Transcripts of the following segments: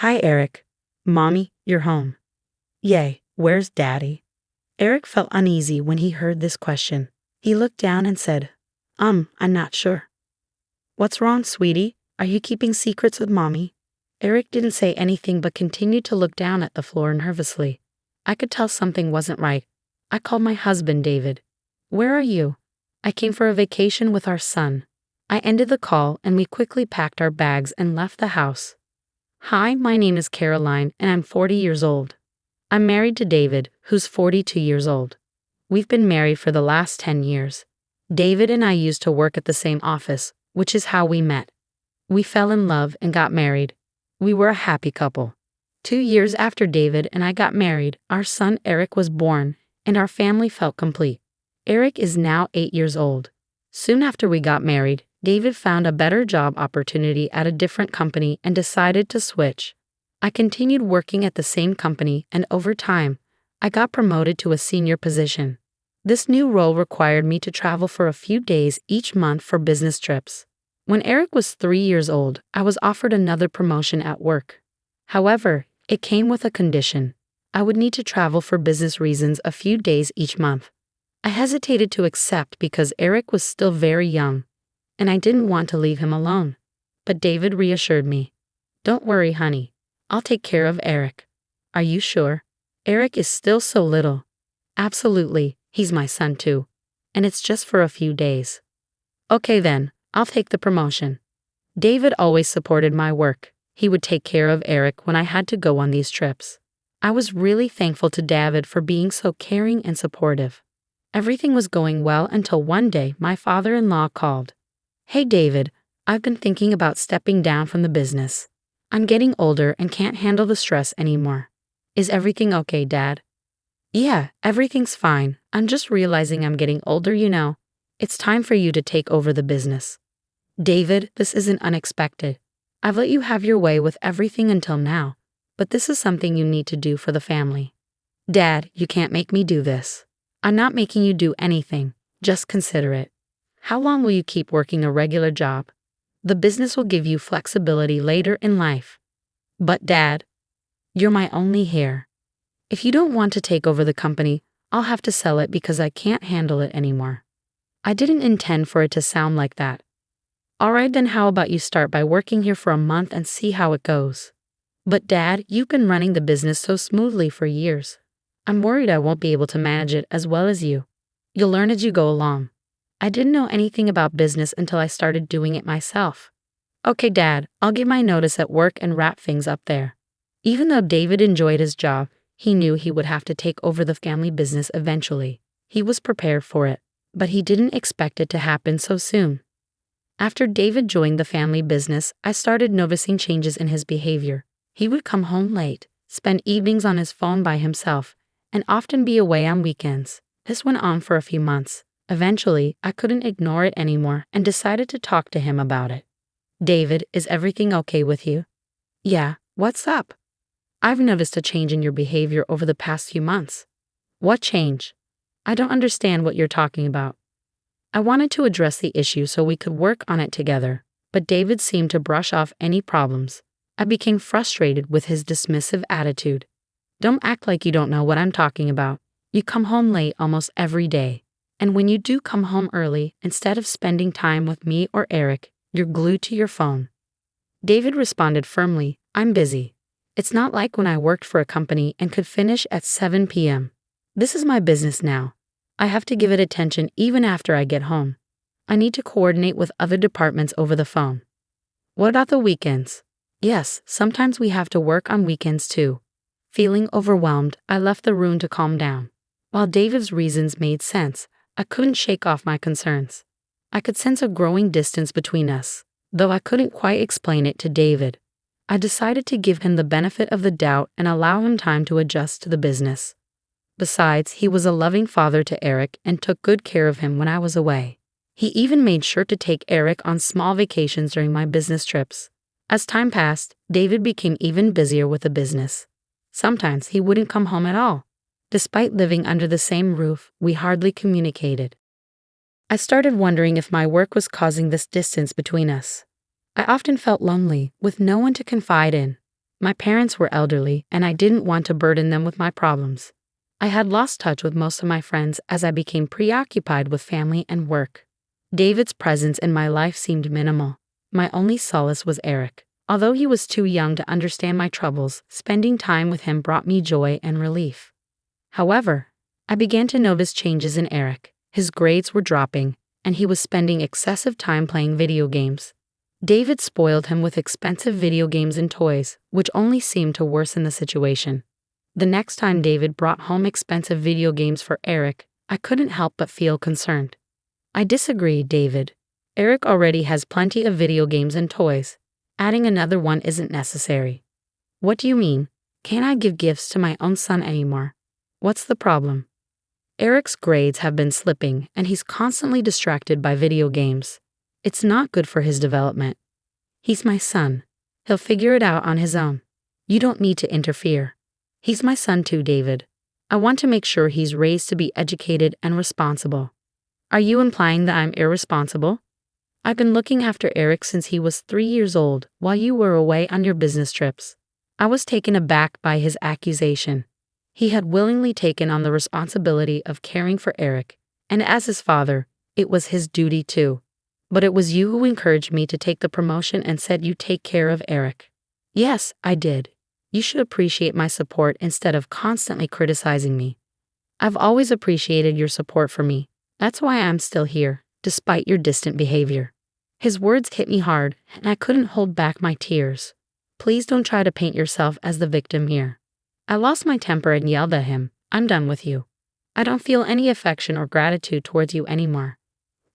Hi, Eric. Mommy, you're home. Yay, where's Daddy? Eric felt uneasy when he heard this question. He looked down and said, I'm not sure. What's wrong, sweetie? Are you keeping secrets with Mommy? Eric didn't say anything but continued to look down at the floor nervously. I could tell something wasn't right. I called my husband, David. Where are you? I came for a vacation with our son. I ended the call and we quickly packed our bags and left the house. Hi, my name is Caroline and I'm 40 years old. I'm married to David, who's 42 years old. We've been married for the last 10 years. David and I used to work at the same office, which is how we met. We fell in love and got married. We were a happy couple. 2 years after David and I got married, our son Eric was born, and our family felt complete. Eric is now 8 years old. Soon after we got married, David found a better job opportunity at a different company and decided to switch. I continued working at the same company, and over time, I got promoted to a senior position. This new role required me to travel for a few days each month for business trips. When Eric was 3 years old, I was offered another promotion at work. However, it came with a condition. I would need to travel for business reasons a few days each month. I hesitated to accept because Eric was still very young, and I didn't want to leave him alone. But David reassured me. Don't worry, honey. I'll take care of Eric. Are you sure? Eric is still so little. Absolutely, he's my son too. And it's just for a few days. Okay then, I'll take the promotion. David always supported my work. He would take care of Eric when I had to go on these trips. I was really thankful to David for being so caring and supportive. Everything was going well until one day my father-in-law called. Hey David, I've been thinking about stepping down from the business. I'm getting older and can't handle the stress anymore. Is everything okay, Dad? Yeah, everything's fine. I'm just realizing I'm getting older, you know. It's time for you to take over the business. David, this isn't unexpected. I've let you have your way with everything until now, but this is something you need to do for the family. Dad, you can't make me do this. I'm not making you do anything. Just consider it. How long will you keep working a regular job? The business will give you flexibility later in life. But Dad, you're my only heir. If you don't want to take over the company, I'll have to sell it because I can't handle it anymore. I didn't intend for it to sound like that. All right, then how about you start by working here for a month and see how it goes? But Dad, you've been running the business so smoothly for years. I'm worried I won't be able to manage it as well as you. You'll learn as you go along. I didn't know anything about business until I started doing it myself. Okay, Dad, I'll give my notice at work and wrap things up there. Even though David enjoyed his job, he knew he would have to take over the family business eventually. He was prepared for it, but he didn't expect it to happen so soon. After David joined the family business, I started noticing changes in his behavior. He would come home late, spend evenings on his phone by himself, and often be away on weekends. This went on for a few months. Eventually, I couldn't ignore it anymore and decided to talk to him about it. David, is everything okay with you? Yeah, what's up? I've noticed a change in your behavior over the past few months. What change? I don't understand what you're talking about. I wanted to address the issue so we could work on it together, but David seemed to brush off any problems. I became frustrated with his dismissive attitude. Don't act like you don't know what I'm talking about. You come home late almost every day. And when you do come home early, instead of spending time with me or Eric, you're glued to your phone. David responded firmly, I'm busy. It's not like when I worked for a company and could finish at 7 p.m. This is my business now. I have to give it attention even after I get home. I need to coordinate with other departments over the phone. What about the weekends? Yes, sometimes we have to work on weekends too. Feeling overwhelmed, I left the room to calm down. While David's reasons made sense, I couldn't shake off my concerns. I could sense a growing distance between us, though I couldn't quite explain it to David. I decided to give him the benefit of the doubt and allow him time to adjust to the business. Besides, he was a loving father to Eric and took good care of him when I was away. He even made sure to take Eric on small vacations during my business trips. As time passed, David became even busier with the business. Sometimes he wouldn't come home at all. Despite living under the same roof, we hardly communicated. I started wondering if my work was causing this distance between us. I often felt lonely, with no one to confide in. My parents were elderly, and I didn't want to burden them with my problems. I had lost touch with most of my friends as I became preoccupied with family and work. David's presence in my life seemed minimal. My only solace was Eric. Although he was too young to understand my troubles, spending time with him brought me joy and relief. However, I began to notice changes in Eric. His grades were dropping, and he was spending excessive time playing video games. David spoiled him with expensive video games and toys, which only seemed to worsen the situation. The next time David brought home expensive video games for Eric, I couldn't help but feel concerned. I disagree, David. Eric already has plenty of video games and toys. Adding another one isn't necessary. What do you mean? Can't I give gifts to my own son anymore? What's the problem? Eric's grades have been slipping, and he's constantly distracted by video games. It's not good for his development. He's my son. He'll figure it out on his own. You don't need to interfere. He's my son too, David. I want to make sure he's raised to be educated and responsible. Are you implying that I'm irresponsible? I've been looking after Eric since he was 3 years old while you were away on your business trips. I was taken aback by his accusation. He had willingly taken on the responsibility of caring for Eric, and as his father, it was his duty too. But it was you who encouraged me to take the promotion and said you'd take care of Eric. Yes, I did. You should appreciate my support instead of constantly criticizing me. I've always appreciated your support for me. That's why I'm still here, despite your distant behavior. His words hit me hard, and I couldn't hold back my tears. Please don't try to paint yourself as the victim here. I lost my temper and yelled at him. I'm done with you. I don't feel any affection or gratitude towards you anymore.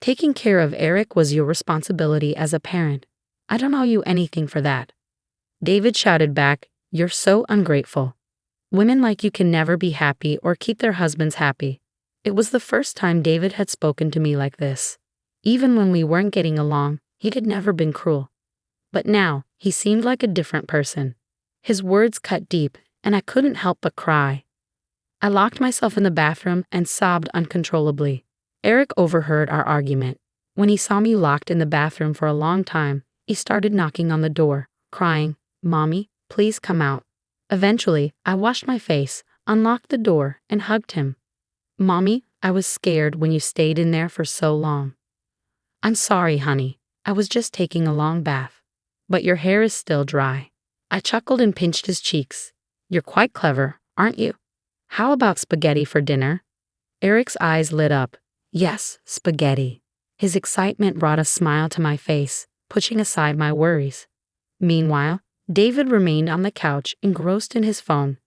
Taking care of Eric was your responsibility as a parent. I don't owe you anything for that. David shouted back, You're so ungrateful. Women like you can never be happy or keep their husbands happy. It was the first time David had spoken to me like this. Even when we weren't getting along, he had never been cruel. But now, he seemed like a different person. His words cut deep, and I couldn't help but cry. I locked myself in the bathroom and sobbed uncontrollably. Eric overheard our argument. When he saw me locked in the bathroom for a long time, he started knocking on the door, crying, Mommy, please come out. Eventually, I washed my face, unlocked the door, and hugged him. Mommy, I was scared when you stayed in there for so long. I'm sorry, honey. I was just taking a long bath. But your hair is still dry. I chuckled and pinched his cheeks. You're quite clever, aren't you? How about spaghetti for dinner? Eric's eyes lit up. Yes, spaghetti. His excitement brought a smile to my face, pushing aside my worries. Meanwhile, David remained on the couch, engrossed in his phone.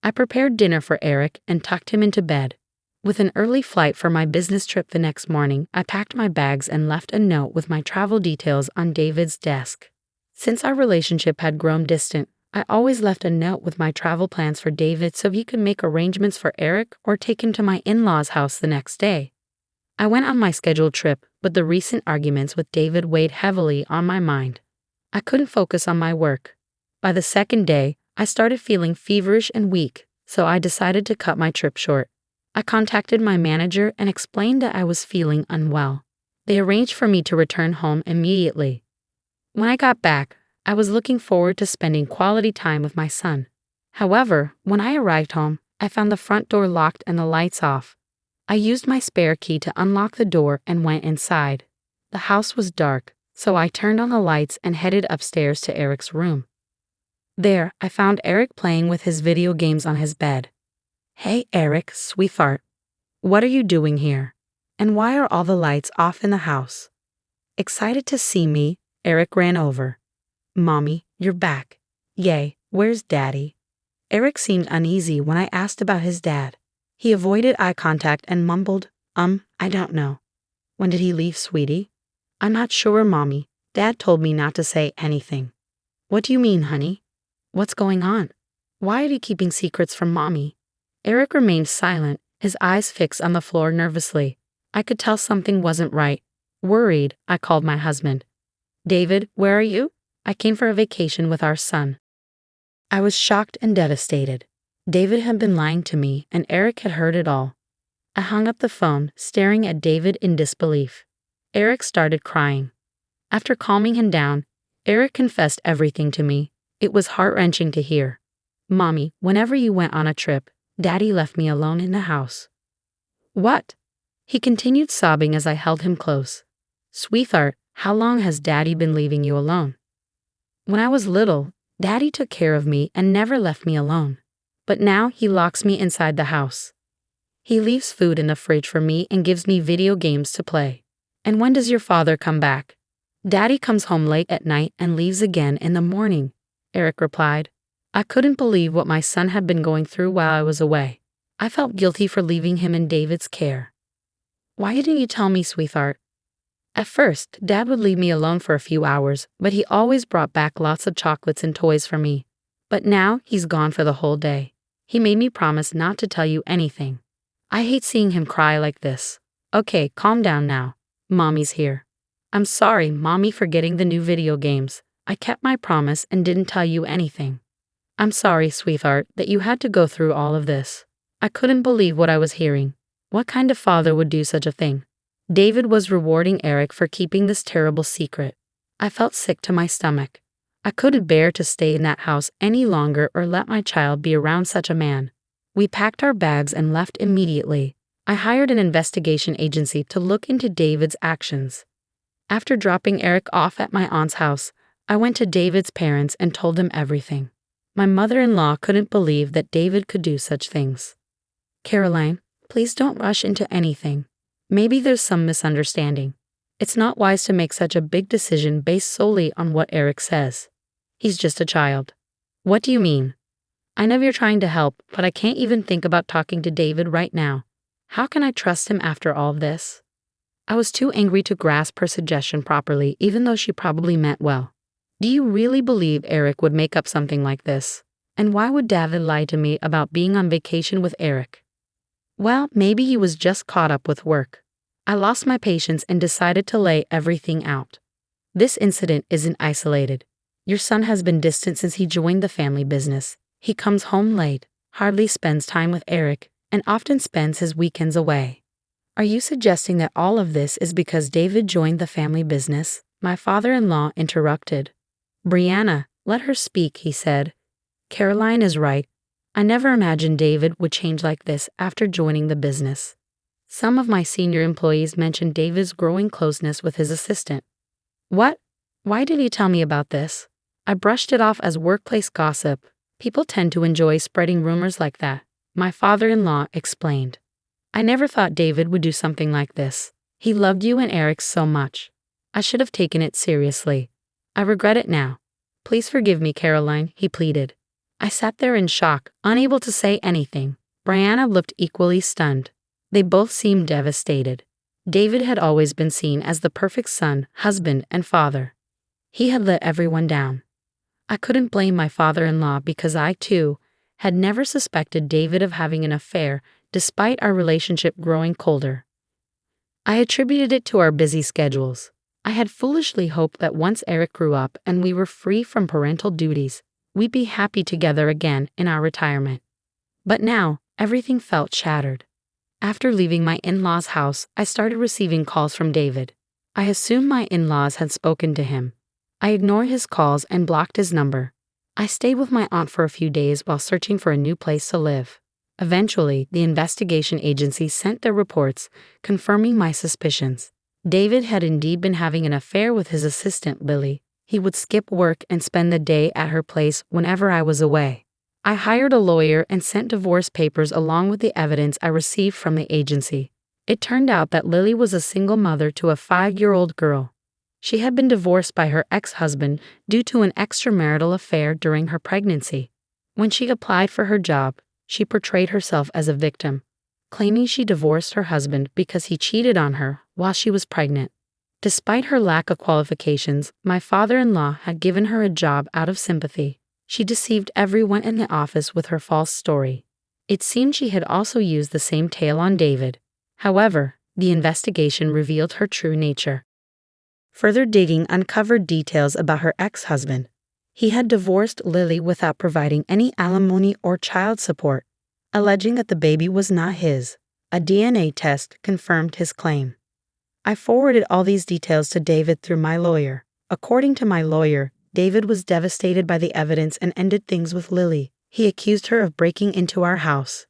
I prepared dinner for Eric and tucked him into bed. With an early flight for my business trip the next morning, I packed my bags and left a note with my travel details on David's desk. Since our relationship had grown distant, I always left a note with my travel plans for David so he could make arrangements for Eric or take him to my in-laws' house the next day. I went on my scheduled trip, but the recent arguments with David weighed heavily on my mind. I couldn't focus on my work. By the second day, I started feeling feverish and weak, so I decided to cut my trip short. I contacted my manager and explained that I was feeling unwell. They arranged for me to return home immediately. When I got back, I was looking forward to spending quality time with my son. However, when I arrived home, I found the front door locked and the lights off. I used my spare key to unlock the door and went inside. The house was dark, so I turned on the lights and headed upstairs to Eric's room. There, I found Eric playing with his video games on his bed. Hey Eric, sweetheart. What are you doing here? And why are all the lights off in the house? Excited to see me, Eric ran over. Mommy, you're back. Yay, where's Daddy? Eric seemed uneasy when I asked about his dad. He avoided eye contact and mumbled, I don't know. When did he leave, sweetie? I'm not sure, Mommy. Dad told me not to say anything. What do you mean, honey? What's going on? Why are you keeping secrets from Mommy? Eric remained silent, his eyes fixed on the floor nervously. I could tell something wasn't right. Worried, I called my husband. David, where are you? I came for a vacation with our son. I was shocked and devastated. David had been lying to me, and Eric had heard it all. I hung up the phone, staring at David in disbelief. Eric started crying. After calming him down, Eric confessed everything to me. It was heart-wrenching to hear. Mommy, whenever you went on a trip, Daddy left me alone in the house. What? He continued sobbing as I held him close. Sweetheart, how long has Daddy been leaving you alone? When I was little, Daddy took care of me and never left me alone. But now he locks me inside the house. He leaves food in the fridge for me and gives me video games to play. And when does your father come back? Daddy comes home late at night and leaves again in the morning, Eric replied. I couldn't believe what my son had been going through while I was away. I felt guilty for leaving him in David's care. Why didn't you tell me, sweetheart? At first, Dad would leave me alone for a few hours, but he always brought back lots of chocolates and toys for me. But now he's gone for the whole day. He made me promise not to tell you anything. I hate seeing him cry like this. Okay, calm down now. Mommy's here. I'm sorry, Mommy, for getting the new video games. I kept my promise and didn't tell you anything. I'm sorry, sweetheart, that you had to go through all of this. I couldn't believe what I was hearing. What kind of father would do such a thing? David was rewarding Eric for keeping this terrible secret. I felt sick to my stomach. I couldn't bear to stay in that house any longer or let my child be around such a man. We packed our bags and left immediately. I hired an investigation agency to look into David's actions. After dropping Eric off at my aunt's house, I went to David's parents and told them everything. My mother-in-law couldn't believe that David could do such things. Caroline, please don't rush into anything. Maybe there's some misunderstanding. It's not wise to make such a big decision based solely on what Eric says. He's just a child. What do you mean? I know you're trying to help, but I can't even think about talking to David right now. How can I trust him after all this? I was too angry to grasp her suggestion properly, even though she probably meant well. Do you really believe Eric would make up something like this? And why would David lie to me about being on vacation with Eric? Well, maybe he was just caught up with work. I lost my patience and decided to lay everything out. This incident isn't isolated. Your son has been distant since he joined the family business. He comes home late, hardly spends time with Eric, and often spends his weekends away. Are you suggesting that all of this is because David joined the family business? My father-in-law interrupted. Brianna, let her speak, he said. Caroline is right. I never imagined David would change like this after joining the business. Some of my senior employees mentioned David's growing closeness with his assistant. What? Why did he tell me about this? I brushed it off as workplace gossip. People tend to enjoy spreading rumors like that, my father-in-law explained. I never thought David would do something like this. He loved you and Eric so much. I should have taken it seriously. I regret it now. Please forgive me, Caroline, he pleaded. I sat there in shock, unable to say anything. Brianna looked equally stunned. They both seemed devastated. David had always been seen as the perfect son, husband, and father. He had let everyone down. I couldn't blame my father-in-law because I, too, had never suspected David of having an affair despite our relationship growing colder. I attributed it to our busy schedules. I had foolishly hoped that once Eric grew up and we were free from parental duties, we'd be happy together again in our retirement. But now, everything felt shattered. After leaving my in-laws' house, I started receiving calls from David. I assumed my in-laws had spoken to him. I ignored his calls and blocked his number. I stayed with my aunt for a few days while searching for a new place to live. Eventually, the investigation agency sent their reports, confirming my suspicions. David had indeed been having an affair with his assistant, Lily. He would skip work and spend the day at her place whenever I was away. I hired a lawyer and sent divorce papers along with the evidence I received from the agency. It turned out that Lily was a single mother to a 5-year-old girl. She had been divorced by her ex-husband due to an extramarital affair during her pregnancy. When she applied for her job, she portrayed herself as a victim, claiming she divorced her husband because he cheated on her while she was pregnant. Despite her lack of qualifications, my father-in-law had given her a job out of sympathy. She deceived everyone in the office with her false story. It seemed she had also used the same tale on David. However, the investigation revealed her true nature. Further digging uncovered details about her ex-husband. He had divorced Lily without providing any alimony or child support, alleging that the baby was not his. A DNA test confirmed his claim. I forwarded all these details to David through my lawyer. According to my lawyer, David was devastated by the evidence and ended things with Lily. He accused her of breaking into our house.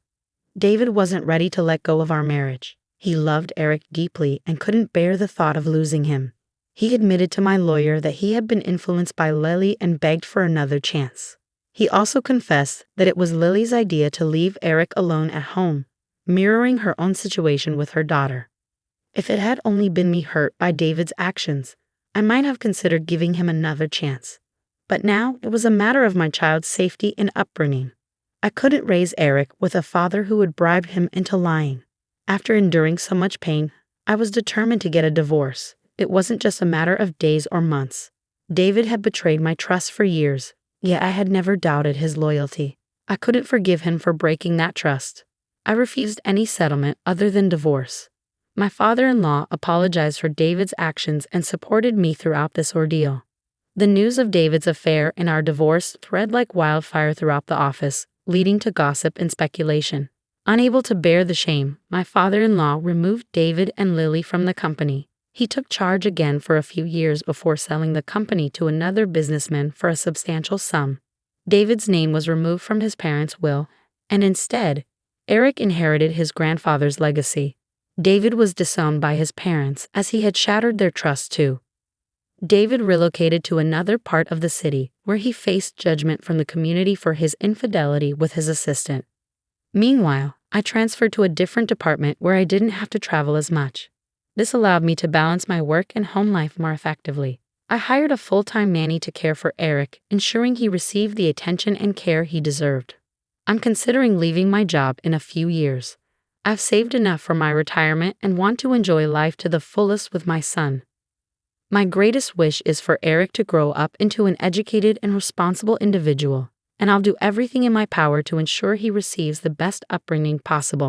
David wasn't ready to let go of our marriage. He loved Eric deeply and couldn't bear the thought of losing him. He admitted to my lawyer that he had been influenced by Lily and begged for another chance. He also confessed that it was Lily's idea to leave Eric alone at home, mirroring her own situation with her daughter. If it had only been me hurt by David's actions, I might have considered giving him another chance. But now it was a matter of my child's safety and upbringing. I couldn't raise Eric with a father who would bribe him into lying. After enduring so much pain, I was determined to get a divorce. It wasn't just a matter of days or months. David had betrayed my trust for years, yet I had never doubted his loyalty. I couldn't forgive him for breaking that trust. I refused any settlement other than divorce. My father-in-law apologized for David's actions and supported me throughout this ordeal. The news of David's affair and our divorce spread like wildfire throughout the office, leading to gossip and speculation. Unable to bear the shame, my father-in-law removed David and Lily from the company. He took charge again for a few years before selling the company to another businessman for a substantial sum. David's name was removed from his parents' will, and instead, Eric inherited his grandfather's legacy. David was disowned by his parents as he had shattered their trust too. David relocated to another part of the city where he faced judgment from the community for his infidelity with his assistant. Meanwhile, I transferred to a different department where I didn't have to travel as much. This allowed me to balance my work and home life more effectively. I hired a full-time nanny to care for Eric, ensuring he received the attention and care he deserved. I'm considering leaving my job in a few years. I've saved enough for my retirement and want to enjoy life to the fullest with my son. My greatest wish is for Eric to grow up into an educated and responsible individual, and I'll do everything in my power to ensure he receives the best upbringing possible.